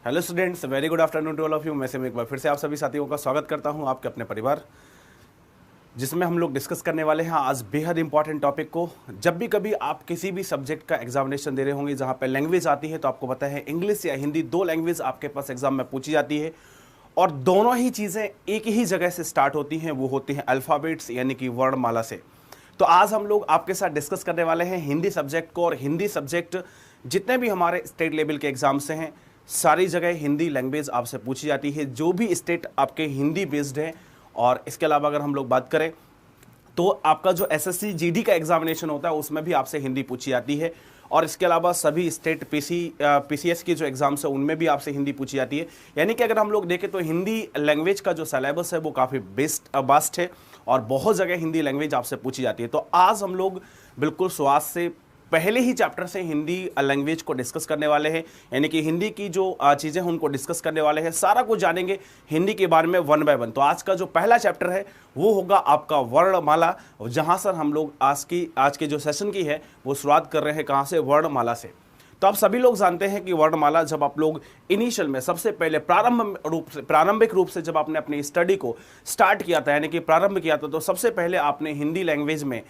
Hello students, very good afternoon to all of you. मैं से एक बार फिर से आप सभी साथियों का स्वागत करता हूं आपके अपने परिवार, जिसमें हम लोग डिस्कस करने वाले हैं आज बेहद इंपॉर्टेंट टॉपिक को। जब भी कभी आप किसी भी सब्जेक्ट का एग्जामिनेशन दे रहे होंगे जहां पे लैंग्वेज आती है, तो आपको पता है इंग्लिश या हिंदी दो लैंग्वेज आपके पास एग्जाम में पूछी जाती है और दोनों ही चीज़ें एक ही जगह से स्टार्ट होती हैं। वो होती हैं अल्फ़ाबेट्स यानी कि वर्णमाला से। तो आज हम लोग आपके साथ डिस्कस करने वाले हैं हिंदी सब्जेक्ट को। और हिंदी सब्जेक्ट जितने भी हमारे स्टेट लेवल के एग्जाम से हैं, सारी जगह हिंदी लैंग्वेज आपसे पूछी जाती है, जो भी स्टेट आपके हिंदी बेस्ड है। और इसके अलावा अगर हम लोग बात करें तो आपका जो एसएससी जीडी का एग्जामिनेशन होता है उसमें भी आपसे हिंदी पूछी जाती है। और इसके अलावा सभी स्टेट पीसीएस के जो एग्जाम्स है उनमें भी आपसे हिंदी पूछी जाती है। यानी कि अगर हम लोग देखें तो हिंदी लैंग्वेज का जो सिलेबस है वो काफ़ी वास्ट है और बहुत जगह हिंदी लैंग्वेज आपसे पूछी जाती है। तो आज हम लोग बिल्कुल शुरुआत से पहले ही चैप्टर से हिंदी लैंग्वेज को डिस्कस करने वाले हैं, यानी कि हिंदी की जो चीज़ें हैं उनको डिस्कस करने वाले हैं। सारा कुछ जानेंगे हिंदी के बारे में वन बाय वन। तो आज का जो पहला चैप्टर है वो होगा आपका वर्णमाला, जहां सर हम लोग आज के जो सेशन की है वो शुरुआत कर रहे हैं कहां से, वर्णमाला से। तो आप सभी लोग जानते हैं कि वर्णमाला जब आप लोग इनिशियल में सबसे पहले प्रारंभिक रूप से जब आपने अपनी स्टडी को स्टार्ट किया था, यानी कि प्रारंभ किया था, तो सबसे पहले आपने हिंदी लैंग्वेज में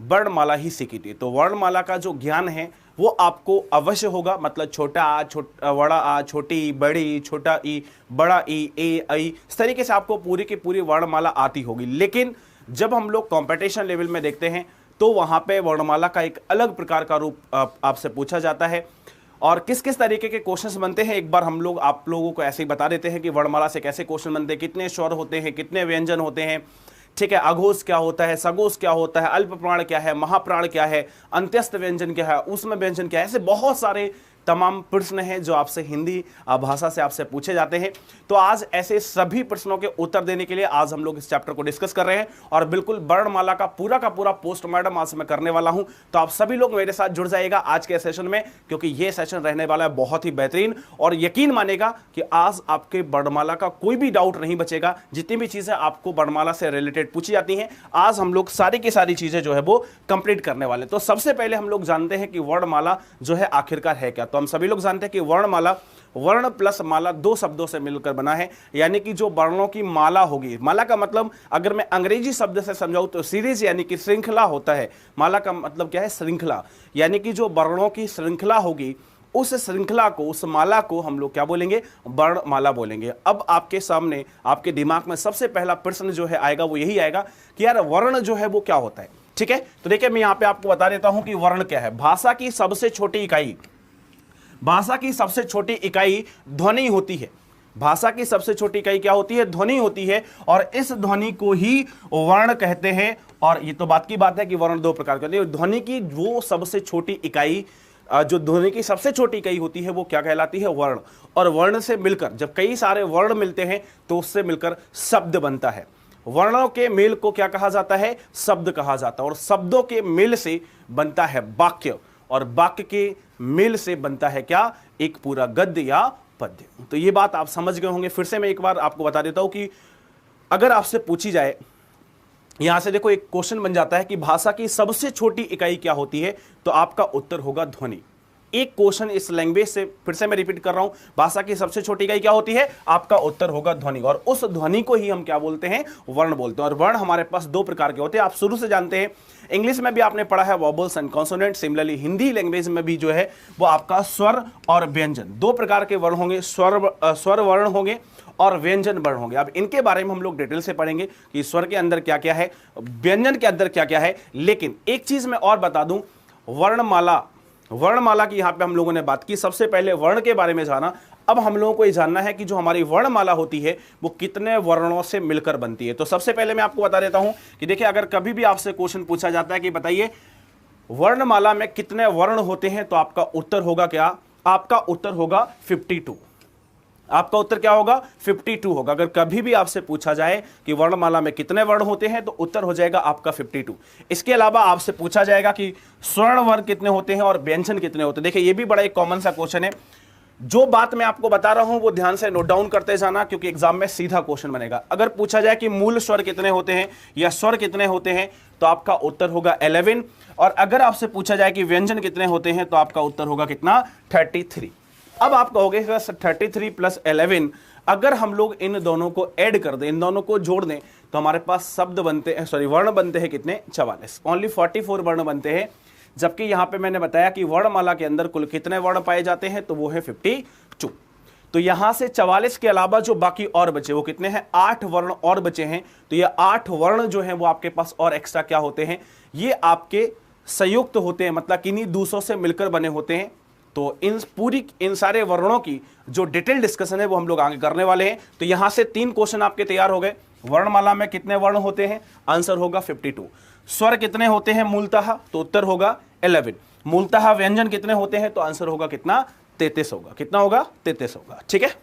वर्णमाला ही सीखी थी। तो वर्णमाला का जो ज्ञान है वो आपको अवश्य होगा, मतलब छोटा आ, बड़ा आ, छोटी बड़ी, छोटा ई, बड़ा ई, ए आई, इस तरीके से आपको पूरी की पूरी वर्णमाला आती होगी। लेकिन जब हम लोग कंपटीशन लेवल में देखते हैं तो वहाँ पे वर्णमाला का एक अलग प्रकार का रूप आपसे पूछा जाता है। और किस किस तरीके के क्वेश्चंस बनते हैं एक बार हम लोग आप लोगों को ऐसे ही बता देते हैं कि वर्णमाला से कैसे क्वेश्चन बनते हैं, कितने स्वर होते हैं, कितने व्यंजन होते हैं, ठीक है, अघोष क्या होता है, सघोष क्या होता है, अल्प प्राण क्या है, महाप्राण क्या है, अंत्यस्थ व्यंजन क्या है, ऊष्म व्यंजन क्या है। ऐसे बहुत सारे तमाम प्रश्न हैं जो आपसे हिंदी भाषा से आपसे पूछे जाते हैं। तो आज ऐसे सभी प्रश्नों के उत्तर देने के लिए आज हम लोग इस चैप्टर को डिस्कस कर रहे हैं और बिल्कुल वर्णमाला का पूरा पोस्टमार्टम आज मैं करने वाला हूं। तो आप सभी लोग मेरे साथ जुड़ जाइएगा आज के सेशन में, क्योंकि ये सेशन रहने वाला है बहुत ही बेहतरीन। और यकीन मानेगा कि आज आपके वर्णमाला का कोई भी डाउट नहीं बचेगा। जितनी भी चीजें आपको वर्णमाला से रिलेटेड पूछी जाती हैं, आज हम लोग सारी की सारी चीजें जो है वो कंप्लीट करने वाले। तो सबसे पहले हम लोग जानते हैं कि वर्णमाला जो है आखिरकार है क्या। तो हम सभी लोग जानते हैं कि वर्णमाला, वर्ण प्लस माला, दो शब्दों से मिलकर बना है। यानी कि जो वर्णों की माला होगी, माला का मतलब अगर मैं अंग्रेजी शब्द से समझाऊं तो सीरीज यानी कि श्रृंखला होता है। माला का मतलब क्या है, श्रृंखला। यानी कि जो वर्णों की श्रृंखला होगी उस श्रृंखला को, उस माला को हम लोग क्या बोलेंगे, वर्णमाला बोलेंगे। अब आपके सामने, आपके दिमाग में सबसे पहला प्रश्न जो है आएगा वो यही आएगा कि यार वर्ण जो है वो क्या होता है। ठीक है, तो देखिए मैं यहां पे आपको बता देता हूं कि वर्ण क्या है। भाषा की सबसे छोटी इकाई, भाषा की सबसे छोटी इकाई ध्वनि होती है। भाषा की सबसे छोटी इकाई क्या होती है, ध्वनि होती है। और इस ध्वनि को ही वर्ण कहते हैं। और ये तो बात की बात है कि वर्ण दो प्रकार के होते हैं। ध्वनि की वो सबसे छोटी इकाई, जो ध्वनि की सबसे छोटी इकाई होती है वो क्या कहलाती है, वर्ण। और वर्ण से मिलकर जब कई सारे वर्ण मिलते हैं तो उससे मिलकर शब्द बनता है। वर्णों के मेल को क्या कहा जाता है, शब्द कहा जाता है। और शब्दों के मेल से बनता है वाक्य, और वाक्य के मेल से बनता है क्या, एक पूरा गद्य या पद्य। तो ये बात आप समझ गए होंगे। फिर से मैं एक बार आपको बता देता हूं कि अगर आपसे पूछी जाए, यहां से देखो एक क्वेश्चन बन जाता है कि भाषा की सबसे छोटी इकाई क्या होती है, तो आपका उत्तर होगा ध्वनि। एक क्वेश्चन इस लैंग्वेज से, फिर से मैं रिपीट कर रहा हूं, भाषा की सबसे छोटी इकाई क्या होती है, आपका उत्तर होगा ध्वनि। और उस ध्वनि को ही हम क्या बोलते हैं, वर्ण बोलते हैं। और वर्ण हमारे पास दो प्रकार के होते हैं, आप शुरू से जानते हैं। इंग्लिश में भी आपने पढ़ा है वॉबल्स and consonant. Similarly Hindi language में भी जो है वो आपका स्वर और व्यंजन, दो प्रकार के वर्ण होंगे। स्वर वर्ण होंगे और व्यंजन वर्ण होंगे। अब इनके बारे में हम लोग डिटेल से पढ़ेंगे कि स्वर के अंदर क्या क्या है, व्यंजन के अंदर क्या क्या है। लेकिन एक चीज मैं और बता दूं, वर्णमाला की यहां पे हम लोगों ने बात की, सबसे पहले वर्ण के बारे में जाना। अब हम लोगों को ये जानना है कि जो हमारी वर्णमाला होती है वो कितने वर्णों से मिलकर बनती है। तो सबसे पहले मैं आपको बता देता हूं कि देखिए, अगर कभी भी आपसे क्वेश्चन पूछा जाता है कि बताइए वर्णमाला में कितने वर्ण होते हैं, तो आपका उत्तर होगा क्या, आपका उत्तर होगा 52। आपका उत्तर क्या होगा, 52 होगा। अगर कभी भी आपसे पूछा जाए कि वर्णमाला में कितने वर्ण होते हैं तो उत्तर हो जाएगा आपका 52। इसके अलावा आपसे पूछा जाएगा कि स्वर्ण वर्ण कितने होते हैं और व्यंजन कितने होते हैं। देखिए ये भी बड़ा एक कॉमन सा क्वेश्चन है। जो बात मैं आपको बता रहा हूं वो ध्यान से नोट डाउन करते जाना, क्योंकि एग्जाम में सीधा क्वेश्चन बनेगा। अगर पूछा जाए कि मूल स्वर कितने होते हैं या स्वर कितने होते हैं तो आपका उत्तर होगा 11। और अगर आपसे पूछा जाए कि व्यंजन कितने होते हैं तो आपका उत्तर होगा कितना, 33। अब आप कहोगे 33 प्लस 11, अगर हम लोग इन दोनों को ऐड कर दें, इन दोनों को जोड़ दें, तो हमारे पास शब्द बनते हैं, सॉरी वर्ण बनते हैं कितने, 44। ओनली 44 वर्ण बनते हैं, जबकि यहां पे मैंने बताया कि वर्णमाला के अंदर कुल कितने वर्ण पाए जाते हैं, तो वो है 52। तो यहां से 44 के अलावा जो बाकी और बचे वो कितने हैं, 8 वर्ण और बचे हैं। तो ये 8 वर्ण जो हैं वो आपके पास और एक्स्ट्रा क्या होते हैं, ये आपके संयुक्त होते हैं, मतलब किन्हीं दूसरों से मिलकर बने होते हैं। तो इन सारे वर्णों की जो डिटेल डिस्कशन है वो हम लोग आगे करने वाले हैं। तो यहां से 3 क्वेश्चन आपके तैयार हो गए। वर्णमाला में कितने वर्ण होते हैं, आंसर होगा 52। स्वर कितने होते हैं मूलतः, तो उत्तर होगा 11। मूलतः व्यंजन कितने होते हैं, तो आंसर होगा कितना, 33 होगा। कितना होगा, 33 होगा। ठीक है।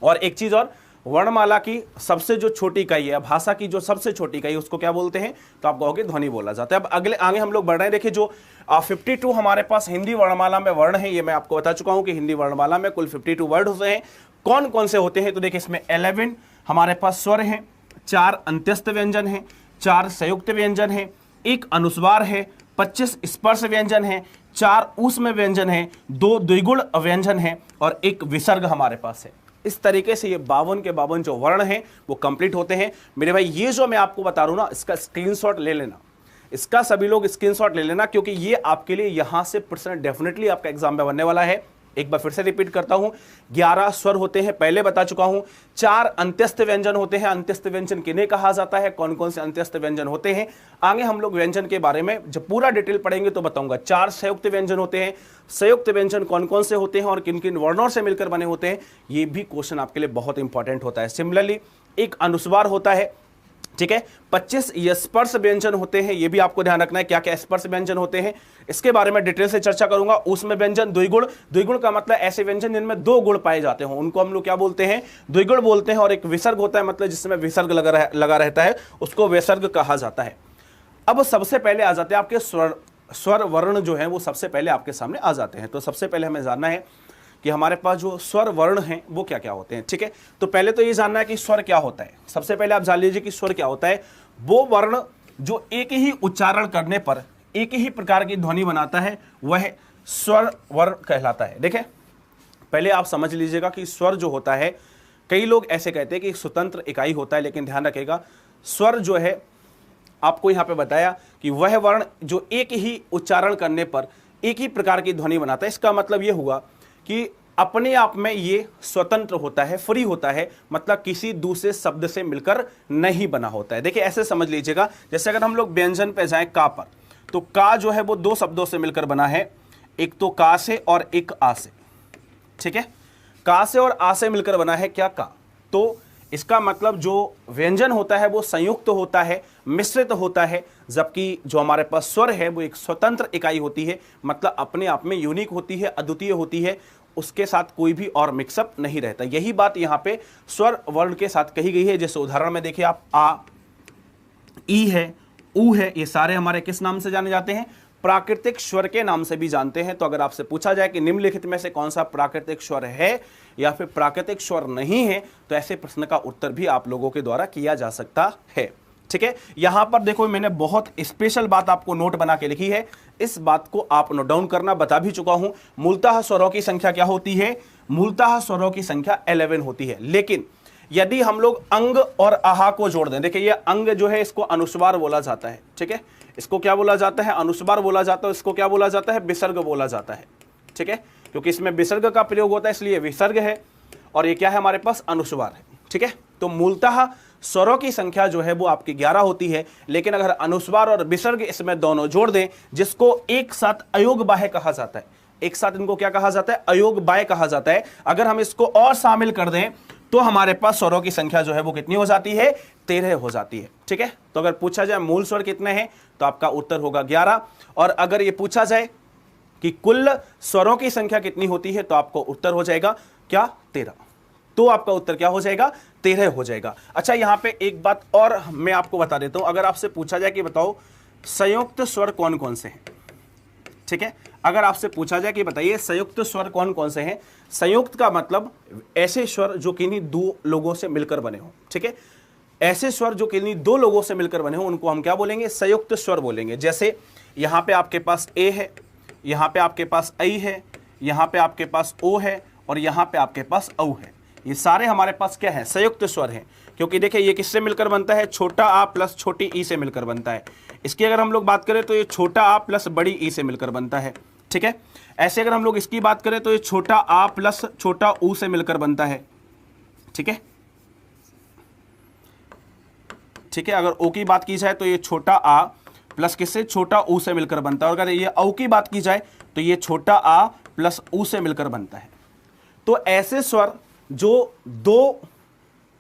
और एक चीज और, वर्णमाला की सबसे जो छोटी इकाई है, भाषा की जो सबसे छोटी इकाई, उसको क्या बोलते हैं, तो आप कहोगे ध्वनि बोला जाता है। अब आगे हम लोग बढ़ रहे हैं। देखिए जो 52 हमारे पास हिंदी वर्णमाला में वर्ण है, ये मैं आपको बता चुका हूं कि हिंदी वर्णमाला में कुल 52 वर्ड होते हैं। कौन कौन से होते हैं, तो देखिए इसमें 11 हमारे पास स्वर हैं, 4 अंत्यस्थ व्यंजन हैं, 4 संयुक्त व्यंजन हैं, 1 अनुस्वार है, 25 स्पर्श व्यंजन है, 4 ऊष्म व्यंजन है, 2 द्विगुण व्यंजन है और 1 विसर्ग हमारे पास है। इस तरीके से ये 52 के 52 जो वर्ण हैं वो कंप्लीट होते हैं। मेरे भाई ये जो मैं आपको बता रहा हूं ना, इसका स्क्रीनशॉट ले लेना, इसका सभी लोग स्क्रीनशॉट ले लेना, क्योंकि ये आपके लिए यहां से % डेफिनेटली आपका एग्जाम में बनने वाला है। एक बार फिर से रिपीट करता हूं, 11 स्वर होते हैं, पहले बता चुका हूं। 4 अंत्यस्थ व्यंजन होते हैं। अंत्यस्थ व्यंजन किन्हें कहा जाता है, कौन कौन से अंत्यस्थ व्यंजन होते हैं, आगे हम लोग व्यंजन के बारे में जब पूरा डिटेल पढ़ेंगे तो बताऊंगा। 4 संयुक्त व्यंजन होते हैं। संयुक्त व्यंजन कौन कौन से होते हैं और किन किन वर्णों से मिलकर बने होते हैं, ये भी क्वेश्चन आपके लिए बहुत इंपॉर्टेंट होता है। सिमिलरली 1 अनुस्वार होता है, ठीक है। 25 स्पर्श व्यंजन होते हैं, ये भी आपको ध्यान रखना है क्या क्या स्पर्श व्यंजन होते हैं, इसके बारे में डिटेल से चर्चा करूंगा। उसमें व्यंजन द्विगुण, द्विगुण का मतलब ऐसे व्यंजन जिनमें 2 गुण पाए जाते हैं, उनको हम लोग क्या बोलते हैं, द्विगुण बोलते हैं। और एक विसर्ग होता है, मतलब जिसमें विसर्ग लगा रहता है, उसको विसर्ग कहा जाता है। अब सबसे पहले आ जाते हैं आपके स्वर वर्ण जो है वो सबसे पहले आपके सामने आ जाते हैं। तो सबसे पहले हमें जानना है कि हमारे पास जो स्वर वर्ण हैं वो क्या क्या होते हैं, ठीक है। तो पहले तो ये जानना है कि स्वर क्या होता है। सबसे पहले आप जान लीजिए कि स्वर क्या होता है। वो वर्ण जो एक ही उच्चारण करने पर एक ही प्रकार की ध्वनि बनाता है, वह स्वर वर्ण कहलाता है। देखें, पहले आप समझ लीजिएगा कि स्वर जो होता है, कई लोग ऐसे कहते हैं कि स्वतंत्र इकाई होता है, लेकिन ध्यान रखिएगा स्वर जो है, आपको यहां पे बताया कि वह वर्ण जो एक ही उच्चारण करने पर एक ही प्रकार की ध्वनि बनाता है। इसका मतलब यह हुआ कि अपने आप में ये स्वतंत्र होता है, फ्री होता है, मतलब किसी दूसरे शब्द से मिलकर नहीं बना होता है। देखिए ऐसे समझ लीजिएगा, जैसे अगर हम लोग व्यंजन पे जाएं का पर, तो का जो है वो 2 शब्दों से मिलकर बना है, एक तो का से और एक आ से, ठीक है। का से और आ से मिलकर बना है क्या, का। तो इसका मतलब जो व्यंजन होता है वो संयुक्त होता है, मिश्रित होता है, जबकि जो हमारे पास स्वर है वो एक स्वतंत्र इकाई होती है, मतलब अपने आप में यूनिक होती है, अद्वितीय होती है, उसके साथ कोई भी और मिक्सअप नहीं रहता। यही बात यहाँ पे स्वर वर्ण के साथ कही गई है। जैसे उदाहरण में देखिए आप, आ, ई है, ऊ है, ये सारे हमारे किस नाम से जाने जाते हैं, प्राकृतिक स्वर के नाम से भी जानते हैं। तो अगर आपसे पूछा जाए कि निम्नलिखित में से कौन सा प्राकृतिक स्वर है या फिर प्राकृतिक स्वर नहीं है, तो ऐसे प्रश्न का उत्तर भी आप लोगों के द्वारा किया जा सकता है, ठीक है। यहां पर देखो मैंने बहुत स्पेशल बात आपको नोट बना के लिखी है, इस बात को आप नोट डाउन करना, बता भी चुका हूं। मूलतः स्वरों की संख्या क्या होती है, मूलतः स्वरों की संख्या 11 होती है। लेकिन यदि हम लोग अंग और आहा को जोड़ दें, देखिए ये अंग जो है इसको अनुस्वार बोला जाता है, ठीक है। इसको क्या बोला जाता है, अनुस्वार बोला जाता है। इसको क्या बोला जाता है, विसर्ग बोला जाता है, ठीक है, क्योंकि इसमें विसर्ग का प्रयोग होता है इसलिए विसर्ग है, और ये क्या है हमारे पास, अनुस्वार है, ठीक है। तो मूलतः स्वरों की संख्या जो है वो आपकी 11 होती है। लेकिन अगर अनुस्वार और विसर्ग इसमें दोनों जोड़ दें, जिसको एक साथ अयोग बाह्य कहा जाता है, एक साथ इनको क्या कहा जाता है, अयोग बाह्य कहा जाता है। अगर हम इसको और शामिल कर दें तो हमारे पास स्वरों की संख्या जो है वो कितनी हो जाती है, 13 हो जाती है, ठीक है। तो अगर पूछा जाए मूल स्वर कितने हैं, तो आपका उत्तर होगा 11। और अगर ये पूछा जाए कि कुल स्वरों की संख्या कितनी होती है, तो आपको उत्तर हो जाएगा क्या, 13। तो आपका उत्तर क्या हो जाएगा, 13 हो जाएगा। अच्छा, यहां पे एक बात और मैं आपको बता देता हूं। अगर आपसे पूछा जाए कि बताओ संयुक्त स्वर कौन कौन से हैं, ठीक है, अगर आपसे पूछा जाए कि बताइए संयुक्त स्वर कौन कौन से हैं, संयुक्त का मतलब ऐसे स्वर जो किन्हीं 2 लोगों से मिलकर बने हो, ठीक है। ऐसे स्वर जो किन्हीं 2 लोगों से मिलकर बने हो उनको हम क्या बोलेंगे, संयुक्त स्वर बोलेंगे। जैसे यहां पे आपके पास ए है, यहां पे आपके पास ऐ है, यहां पे आपके पास ओ है और यहां पे आपके पास औ है। ये सारे हमारे पास क्या है, संयुक्त स्वर हैं, क्योंकि देखिए ये किससे मिलकर बनता है, छोटा आ प्लस छोटी ई से मिलकर बनता है। इसकी अगर हम लोग बात करें तो ये छोटा आ प्लस बड़ी ई से मिलकर बनता है, ठीक है। ऐसे अगर हम लोग इसकी बात करें तो ये छोटा आ प्लस छोटा ऊ से मिलकर बनता है, ठीक है, ठीक है। अगर ओ की बात की जाए तो ये छोटा आ प्लस किससे, छोटा ऊ से मिलकर बनता है। और अगर ये औ की बात की जाए तो ये छोटा आ प्लस ऊ से मिलकर बनता है। तो ऐसे स्वर जो दो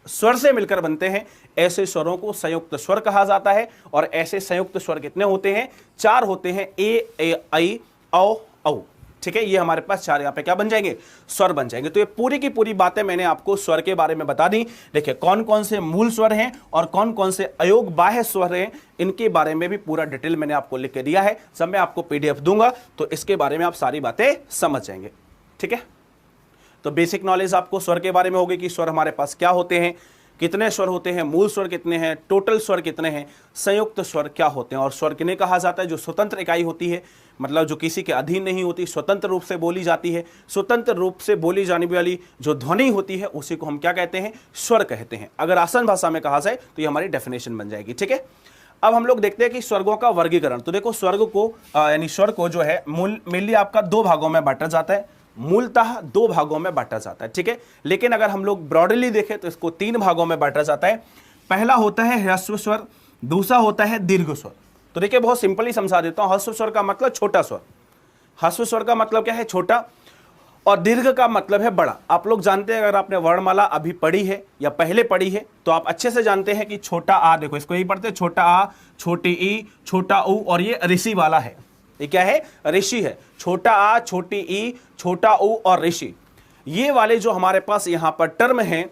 स्वर से मिलकर बनते हैं, ऐसे स्वरों को संयुक्त स्वर कहा जाता है। और ऐसे संयुक्त स्वर कितने होते हैं, 4 होते हैं, ए ऐ औ औ, ठीक है। ये हमारे पास 4 यहाँ पे क्या बन जाएंगे, स्वर बन जाएंगे। तो ये पूरी की पूरी बातें मैंने आपको स्वर के बारे में बता दी। देखिए कौन कौन से मूल स्वर हैं और कौन कौन से अयोग बाह्य स्वर हैं, इनके बारे में भी पूरा डिटेल मैंने आपको लिख के दिया है। सब मैं आपको PDF दूंगा, तो इसके बारे में आप सारी बातें समझ जाएंगे, ठीक है। तो बेसिक नॉलेज आपको स्वर के बारे में होगी कि स्वर हमारे पास क्या होते हैं, कितने स्वर होते हैं, मूल स्वर कितने हैं, टोटल स्वर कितने हैं, संयुक्त स्वर क्या होते हैं। और स्वर किन्हें कहा जाता है, जो स्वतंत्र इकाई होती है, मतलब जो किसी के अधीन नहीं होती, स्वतंत्र रूप से बोली जाती है। स्वतंत्र रूप से बोली जाने वाली जो ध्वनि होती है उसी को हम क्या कहते हैं, स्वर कहते हैं। अगर आसान भाषा में कहा जाए तो ये हमारी डेफिनेशन बन जाएगी, ठीक है। अब हम लोग देखते हैं कि स्वर्गों का वर्गीकरण। तो देखो स्वर्ग को यानी स्वर को जो है मेनली आपका 2 भागों में बांटा जाता है, मूलतः 2 भागों में बांटा जाता है, ठीक है। लेकिन अगर हम लोग ब्रॉडली देखें तो इसको 3 भागों में बांटा जाता है। पहला होता है ह्रस्व स्वर, दूसरा होता है दीर्घ स्वर। तो देखिए बहुत सिंपली समझा देता हूं। ह्रस्व स्वर का मतलब छोटा स्वर, ह्रस्व स्वर का मतलब क्या है, छोटा, और दीर्घ का मतलब है बड़ा। आप लोग जानते हैं, अगर आपने वर्णमाला अभी पढ़ी है या पहले पढ़ी है तो आप अच्छे से जानते हैं कि छोटा आ, देखो इसको यही पढ़ते हैं, छोटा आ, छोटी ई, छोटा ऊ, और ये ऋषि वाला है। ये क्या है, ऋषि है। छोटा आ, छोटी ई, छोटा ऊ और ऋषि, ये वाले जो हमारे पास यहां पर टर्म हैं,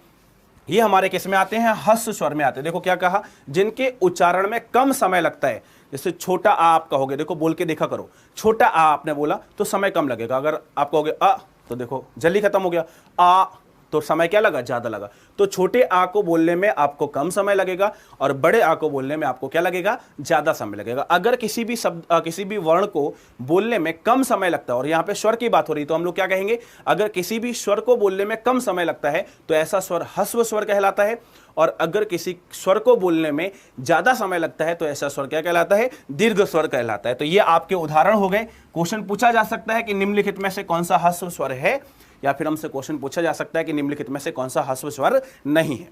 ये हमारे किस में आते हैं, ह्रस्व स्वर में आते हैं। देखो क्या कहा, जिनके उच्चारण में कम समय लगता है। जैसे छोटा आ आप कहोगे, देखो बोल के देखा करो, छोटा आ आपने बोला तो समय कम लगेगा। अगर आप कहोगे अ, तो देखो जल्दी खत्म हो गया, आ तो समय क्या लगा, ज्यादा लगा। तो छोटे आ को बोलने में आपको कम समय लगेगा और बड़े आ को बोलने में आपको क्या लगेगा, ज्यादा समय लगेगा। अगर किसी भी शब्द किसी भी वर्ण को बोलने में कम समय लगता है, और यहां पे स्वर की बात हो रही, तो हम लोग क्या कहेंगे, अगर किसी भी स्वर को बोलने में कम समय लगता है तो ऐसा स्वर ह्रस्व स्वर कहलाता है। और अगर किसी स्वर को बोलने में ज्यादा समय लगता है तो ऐसा स्वर क्या कहलाता है, दीर्घ स्वर कहलाता है। तो ये आपके उदाहरण हो गए। क्वेश्चन पूछा जा सकता है कि निम्नलिखित में से कौन सा ह्रस्व स्वर है, या फिर हमसे क्वेश्चन पूछा जा सकता है कि निम्नलिखित में से कौन सा ह्रस्व स्वर नहीं है।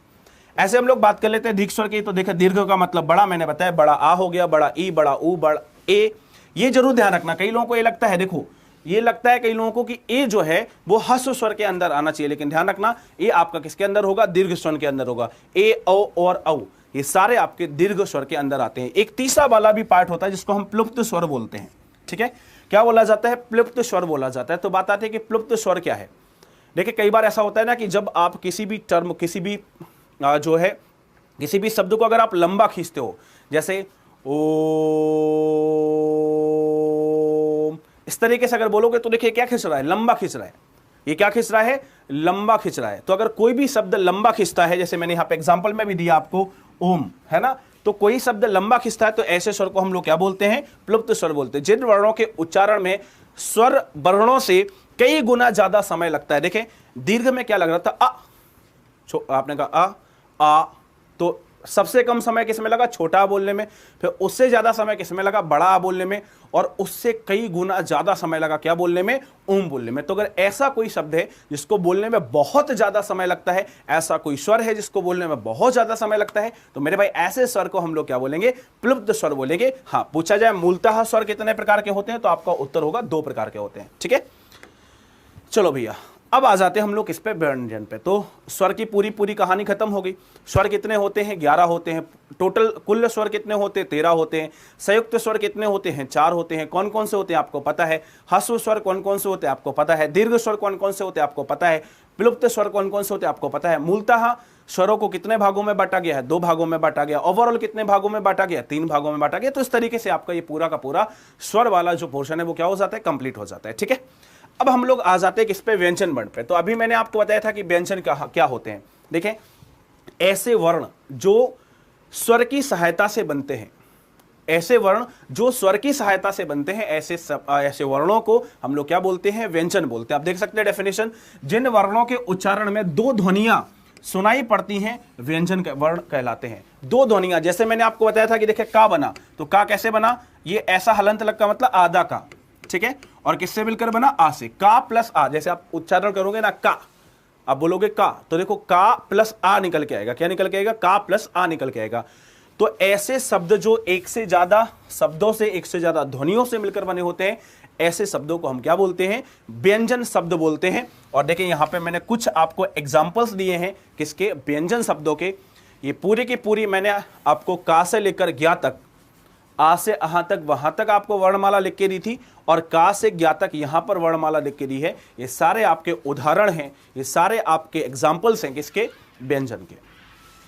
ऐसे हम लोग बात कर लेते हैं दीर्घ स्वर की। तो देखिए दीर्घ का मतलब बड़ा, मैंने बताया, बड़ा आ हो गया, बड़ा ई, बड़ा ऊ, बड़ा ए। ये जरूर ध्यान रखना, कई लोगों को ये लगता है, देखो ये लगता है कई लोगों को कि ए जो है वो ह्रस्व स्वर के अंदर आना चाहिए, लेकिन ध्यान रखना ये आपका किसके अंदर होगा, दीर्घ स्वर के अंदर होगा। ए, औ और औ ये सारे आपके दीर्घ स्वर के अंदर आते हैं। एक तीसरा वाला भी पार्ट होता है जिसको हम प्लुप्त स्वर बोलते हैं, ठीक है। क्या बोला जाता है, प्लुप्त स्वर बोला जाता है। तो बात आती है कि प्लुप्त स्वर क्या है। देखिए कई बार ऐसा होता है ना कि जब आप किसी भी टर्म, किसी भी जो है किसी भी शब्द को अगर आप लंबा खींचते हो, जैसे ओम, इस तरीके से अगर बोलोगे तो देखिए क्या खींच रहा है, लंबा खींच रहा है। ये क्या खींच रहा है, लंबा खींच रहा है। तो अगर कोई भी शब्द लंबा खींचता है, जैसे मैंने यहां पे एग्जांपल में भी दिया आपको ओम, है ना, तो कोई शब्द लंबा खींचता है तो ऐसे स्वर को हम लोग क्या बोलते हैं, प्लुप्त स्वर बोलते हैं। जिन वर्णों के उच्चारण में स्वर वर्णों से कई गुना ज्यादा समय लगता है। देखें दीर्घ में क्या लग रहा था, आपने कहा आ, तो सबसे कम समय किसमें लगा, छोटा बोलने में। फिर उससे ज्यादा समय किसमें लगा, बड़ा बोलने में। और उससे कई गुना ज्यादा समय लगा क्या बोलने में, ओम बोलने में। तो अगर ऐसा कोई शब्द है जिसको बोलने में बहुत ज्यादा समय लगता है, ऐसा कोई स्वर है जिसको बोलने में बहुत ज्यादा समय लगता है, तो मेरे भाई ऐसे स्वर को हम लोग क्या बोलेंगे, प्लुप्त स्वर बोलेंगे। हाँ, पूछा जाए मूलतः स्वर कितने प्रकार के होते हैं, तो आपका उत्तर होगा 2 प्रकार के होते हैं, ठीक है। चलो भैया अब आ जाते हैं हम लोग इस पे व्यंजन पे। तो स्वर की पूरी पूरी कहानी खत्म हो गई। स्वर कितने होते हैं, 11 होते हैं। टोटल कुल स्वर कितने होते हैं, 13 होते हैं। संयुक्त स्वर कितने होते हैं, 4 होते हैं। कौन कौन से होते हैं आपको पता है। ह्रस्व स्वर कौन कौन से होते हैं आपको पता है। दीर्घ स्वर कौन कौन से होते हैं आपको पता है। प्लुप्त स्वर कौन कौन से होते हैं आपको पता है। मूलतः स्वरों को कितने भागों में बांटा गया है, 2 भागों में बांटा गया। ओवरऑल कितने भागों में बांटा गया, 3 भागों में बांटा गया। तो इस तरीके से आपका ये पूरा का पूरा स्वर वाला जो पोर्शन है वो क्या हो जाता है, कंप्लीट हो जाता है, ठीक है। अब हम लोग आ जाते हैं किस पे, व्यंजन वर्ण पे। तो अभी मैंने आपको बताया था कि व्यंजन क्या होते हैं। देखें ऐसे वर्ण जो स्वर की सहायता से बनते हैं, ऐसे वर्ण जो स्वर की सहायता से बनते हैं, ऐसे वर्णों को हम लोग क्या बोलते हैं? व्यंजन बोलते हैं। आप देख सकते हैं डेफिनेशन, जिन वर्णों के उच्चारण में दो ध्वनियां सुनाई पड़ती हैं व्यंजन के वर्ण कहलाते हैं। दो ध्वनियां, जैसे मैंने आपको बताया था कि देखिए का बना, तो का कैसे बना? ये ऐसा हलंत लग का मतलब आधा का, ठीक है, और किससे मिलकर बना? आ से। का प्लस आ, जैसे आप उच्चारण करोगे ना का, आप बोलोगे का, तो देखो का प्लस आ निकल के आएगा। क्या निकल के आएगा? का प्लस आ निकल के आएगा। तो ऐसे शब्द जो एक से ज्यादा शब्दों से, एक से ज्यादा ध्वनियों से मिलकर बने होते हैं, ऐसे शब्दों को हम क्या बोलते हैं? व्यंजन शब्द बोलते हैं। और देखिए यहां पे मैंने कुछ आपको एग्जांपल्स दिए हैं किसके? व्यंजन शब्दों के। ये पूरी की पूरी मैंने आपको का से लेकर ज्ञा तक, आ से अहां तक, वहां तक आपको वर्णमाला लिख के दी थी, और का से ज्ञा तक यहां पर वर्णमाला लिख के दी है। ये सारे आपके उदाहरण हैं, ये सारे आपके एग्जाम्पल्स हैं किसके? व्यंजन के।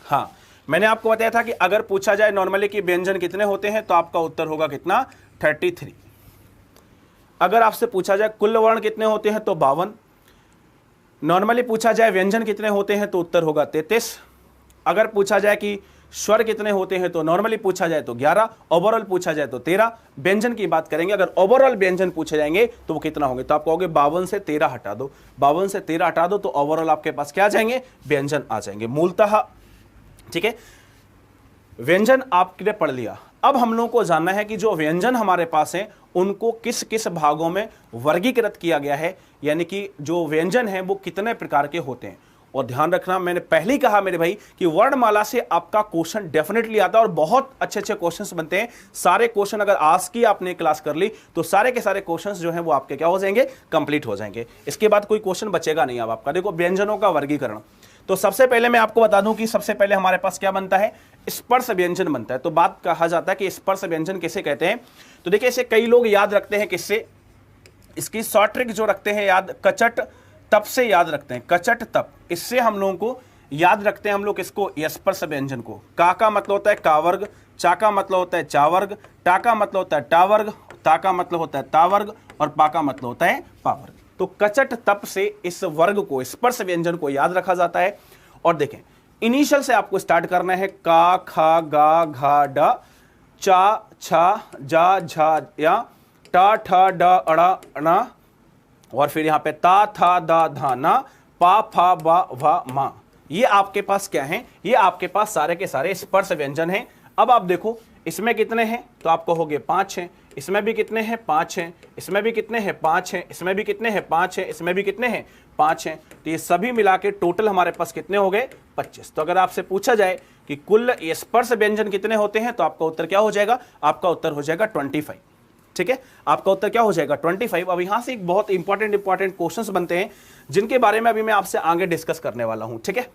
हाँ, मैंने आपको बताया था कि अगर पूछा जाए नॉर्मली कि व्यंजन कितने होते हैं, तो आपका उत्तर होगा कितना? 33। अगर आपसे पूछा जाए कुल वर्ण कितने होते हैं, तो 52। नॉर्मली पूछा जाए व्यंजन कितने होते हैं, तो उत्तर होगा 33। अगर पूछा जाए कि स्वर कितने होते हैं, तो नॉर्मली पूछा जाए तो 11, ओवरऑल पूछा जाए तो 13। व्यंजन की बात करेंगे, अगर ओवरऑल व्यंजन पूछे जाएंगे तो वो कितना होंगे? तो आप कहोगे 52 से 13 हटा दो, 52 से 13 हटा दो, तो ओवरऑल आपके पास क्या आ जाएंगे? व्यंजन आ जाएंगे मूलतः, ठीक है। व्यंजन आपने पढ़ लिया। अब हम लोगों को जानना है कि जो व्यंजन हमारे पास हैं उनको किस किस भागों में वर्गीकृत किया गया है, यानी कि जो व्यंजन हैं वो कितने प्रकार के होते हैं। और ध्यान रखना, मैंने पहले ही कहा मेरे भाई कि वर्णमाला से आपका क्वेश्चन डेफिनेटली आता है, और बहुत अच्छे अच्छे क्वेश्चंस बनते हैं। सारे क्वेश्चन अगर आज की आपने क्लास कर ली तो सारे के सारे क्वेश्चंस जो हैं वो आपके क्या हो जाएंगे? कंप्लीट हो जाएंगे। इसके बाद कोई क्वेश्चन बचेगा नहीं। अब आपका देखो व्यंजनों का वर्गीकरण, तो सबसे पहले मैं आपको बता दूं कि सबसे पहले हमारे पास क्या बनता है? स्पर्श व्यंजन बनता है। तो बात कहा जाता है कि स्पर्श व्यंजन किसे कहते हैं? तो देखिए इसे कई लोग याद रखते हैं किससे? इसकी शॉर्ट ट्रिक जो रखते हैं याद, कचट तप से याद रखते हैं। कचट तप, इससे हम लोगों को याद रखते हैं हम लोग इसको, स्पर्श व्यंजन को। का मतलब होता है का वर्ग, चा का मतलब होता है चा वर्ग, टा का मतलब होता है टा वर्ग, ता का मतलब होता है ता वर्ग, और पा का मतलब होता है पा वर्ग। तो कचट तप से इस वर्ग को, स्पर्श व्यंजन को याद रखा जाता है। और देखें, इनिशियल से आपको स्टार्ट करना है। का, खा, गा, घा, डा, चा, छा, जा, झा, या, टा, ठा, डा, अड़ा, अणा, और फिर यहां पे ता, था, दा, धा, ना, पा, फा, बा, भा, मा। ये आपके पास क्या है? ये आपके पास सारे के सारे स्पर्श व्यंजन हैं। अब आप देखो इसमें कितने हैं, तो आप कहोगे 5 हैं। इसमें भी कितने हैं? 5 हैं। इसमें भी कितने हैं? 5 हैं। इसमें भी कितने हैं? 5 हैं। इसमें भी कितने हैं? 5 हैं। तो ये सभी मिला के टोटल हमारे पास कितने हो गए? 25। तो अगर आपसे पूछा जाए कि कुल स्पर्श व्यंजन कितने होते हैं, तो आपका उत्तर क्या हो जाएगा? आपका उत्तर हो जाएगा 25। ठीक है, आपका उत्तर क्या हो जाएगा? 25। अब यहां से एक बहुत इंपॉर्टेंट क्वेश्चंस बनते हैं जिनके बारे में अभी मैं आपसे आगे डिस्कस करने वाला हूं। ठीक है,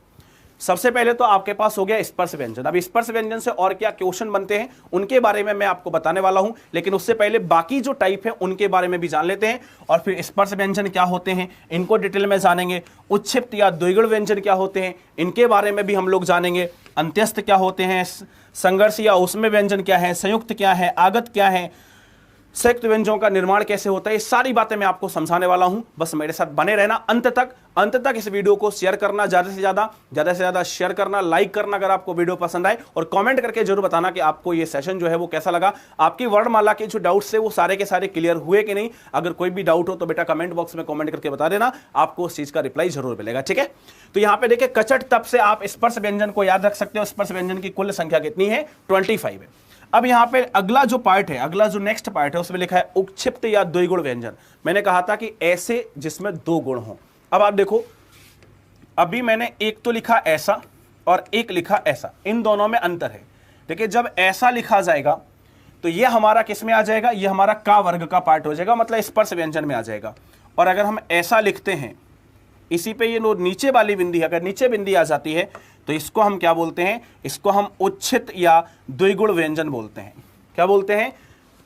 सबसे पहले तो आपके पास हो गया स्पर्श व्यंजन। अब स्पर्श व्यंजन से और क्या क्वेश्चन बनते हैं उनके बारे में मैं आपको बताने वाला हूं, लेकिन उससे पहले बाकी जो टाइप है उनके बारे में भी जान लेते हैं, और फिर स्पर्श व्यंजन क्या होते हैं इनको डिटेल में जानेंगे। उच्छिप्त या द्विगुण व्यंजन क्या होते हैं इनके बारे में भी हम लोग जानेंगे। अंत्यस्थ क्या होते हैं, संघर्ष या उसमें व्यंजन क्या है, संयुक्त क्या है, आगत क्या है, संयुक्त व्यंजनों का निर्माण कैसे होता है, ये सारी बातें मैं आपको समझाने वाला हूं। बस मेरे साथ बने रहना अंत तक इस वीडियो को शेयर करना, ज्यादा से ज्यादा शेयर करना, लाइक करना अगर आपको वीडियो पसंद आए, और कमेंट करके जरूर बताना कि आपको ये सेशन जो है वो कैसा लगा। आपकी वर्णमाला के जो डाउट्स है वो सारे के सारे क्लियर हुए कि नहीं। अगर कोई भी डाउट हो तो बेटा कमेंट बॉक्स में कमेंट करके बता देना, आपको उस चीज का रिप्लाई जरूर मिलेगा। ठीक है, तो यहां पे देखिए कचट तप से आप स्पर्श व्यंजन को याद रख सकते हो। स्पर्श व्यंजन की कुल संख्या कितनी है? 25 है। अब यहां पे अगला जो पार्ट है, अगला जो नेक्स्ट पार्ट है उसमें लिखा है उक्षिप्त या द्विगुण व्यंजन। मैंने कहा था कि ऐसे जिसमें 2 गुण हो। अब आप देखो, अभी मैंने एक तो लिखा ऐसा और एक लिखा ऐसा, इन दोनों में अंतर है। देखिए जब ऐसा लिखा जाएगा तो ये हमारा किस में आ जाएगा? ये हमारा का वर्ग का पार्ट हो जाएगा, मतलब स्पर्श व्यंजन में आ जाएगा। और अगर हम ऐसा लिखते हैं, इसी पे ये नीचे वाली बिंदी है, अगर नीचे बिंदी आ जाती है तो इसको हम क्या बोलते हैं? इसको हम उच्छित या द्विगुण व्यंजन बोलते हैं। क्या बोलते हैं?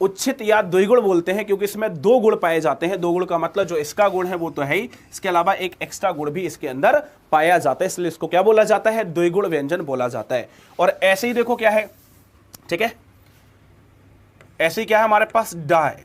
उच्छित या द्विगुण बोलते हैं, क्योंकि इसमें 2 गुण पाए जाते हैं। 2 गुण का मतलब जो इसका गुण है वो तो है ही, इसके अलावा एक एक्स्ट्रा गुण भी इसके अंदर पाया जाता है, इसलिए इसको क्या बोला जाता है? द्विगुण व्यंजन बोला जाता है। और ऐसे ही देखो क्या है, ठीक है, ऐसे ही क्या है हमारे पास? डा है।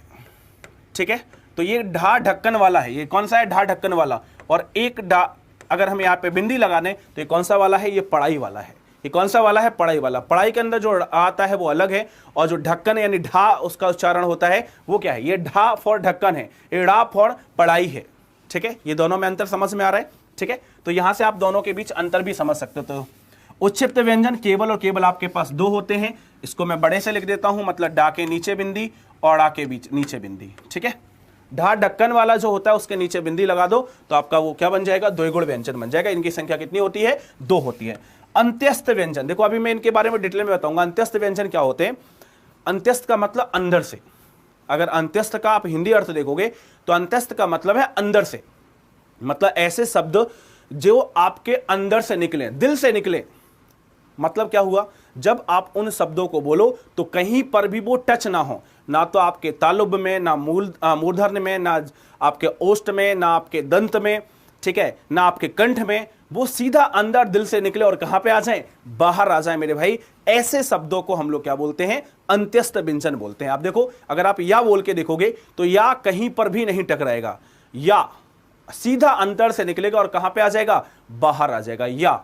ठीक है, तो ये ढा ढक्कन वाला है। ये कौन सा है? ढा ढक्कन वाला। और एक डा अगर हम यहाँ पे बिंदी लगा दें तो ये कौन सा वाला है? ये पढ़ाई वाला है। ये कौन सा वाला है, पढ़ाई वाला। पढ़ाई के अंदर जो आता है वो अलग है, और जो ढक्कन यानी ढा उसका उच्चारण होता है वो क्या है, ये ढा फॉर ढक्कन है, ये ढा फॉर पढ़ाई है। ठीक है, ये दोनों में अंतर समझ में आ रहा है। ठीक है, तो यहां से आप दोनों के बीच अंतर भी समझ सकते हो। तो उच्छिप्त व्यंजन केवल और केवल आपके पास दो होते हैं, इसको मैं बड़े से लिख देता हूं, मतलब डा के नीचे बिंदी और डा के बीच नीचे बिंदी। ठीक है, ढा ढक्कन वाला जो होता है उसके नीचे बिंदी लगा दो तो आपका वो क्या बन जाएगा, द्विगुण व्यंजन बन जाएगा। इनकी संख्या कितनी होती है, दो होती है। अंत्यस्थ व्यंजन, देखो अभी मैं इनके बारे में डिटेल में बताऊंगा। अंत्यस्थ व्यंजन क्या होते हैं, अंत्यस्थ का मतलब अंदर से। अगर अंत्यस्थ का आप हिंदी अर्थ देखोगे तो अंत्यस्थ का मतलब है अंदर से, मतलब ऐसे शब्द जो आपके अंदर से निकले, दिल से निकले। मतलब क्या हुआ, जब आप उन शब्दों को बोलो तो कहीं पर भी वो टच ना हो, ना तो आपके तालुब में, ना मूर्धन्य में, ना आपके ओष्ठ में, ना आपके दंत में, ठीक है, ना आपके कंठ में, वो सीधा अंदर दिल से निकले और कहां पे आ जाए, बाहर आ जाए मेरे भाई। ऐसे शब्दों को हम लोग क्या बोलते हैं, अंत्यस्थ व्यंजन बोलते हैं। आप देखो, अगर आप या बोल के देखोगे तो या कहीं पर भी नहीं टकराएगा, या सीधा अंदर से निकलेगा और कहां पे आ जाएगा, बाहर आ जाएगा। या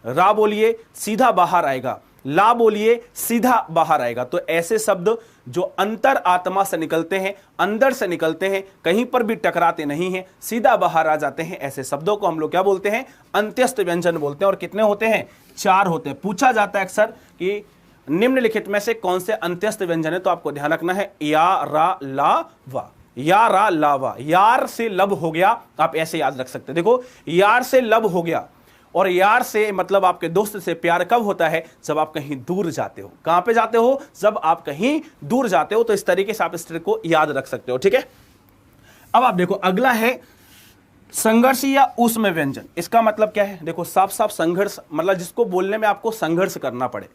रा बोलिए सीधा बाहर आएगा, ला बोलिए सीधा बाहर आएगा। तो ऐसे शब्द जो अंतर आत्मा से निकलते हैं, अंदर से निकलते हैं, कहीं पर भी टकराते नहीं हैं, सीधा बाहर आ जाते हैं, ऐसे शब्दों को हम लोग क्या बोलते हैं, अंत्यस्थ व्यंजन बोलते हैं। और कितने होते हैं, चार होते हैं। पूछा जाता है अक्सर कि निम्नलिखित में से कौन से अंत्यस्थ व्यंजन है, तो आपको ध्यान रखना है या, रा, ला, वा। या, रा, ला, वा। यार से लब हो गया, आप ऐसे याद रख सकते हैं। देखो, यार से लब हो गया, और यार से मतलब आपके दोस्त से प्यार कब होता है, जब आप कहीं दूर जाते हो। कहां पे जाते हो, जब आप कहीं दूर जाते हो। तो इस तरीके से आप इस ट्रिक को याद रख सकते हो। ठीक है, अब आप देखो अगला है संघर्ष या ऊष्म व्यंजन। इसका मतलब क्या है, देखो साफ साफ संघर्ष, मतलब जिसको बोलने में आपको संघर्ष करना पड़े,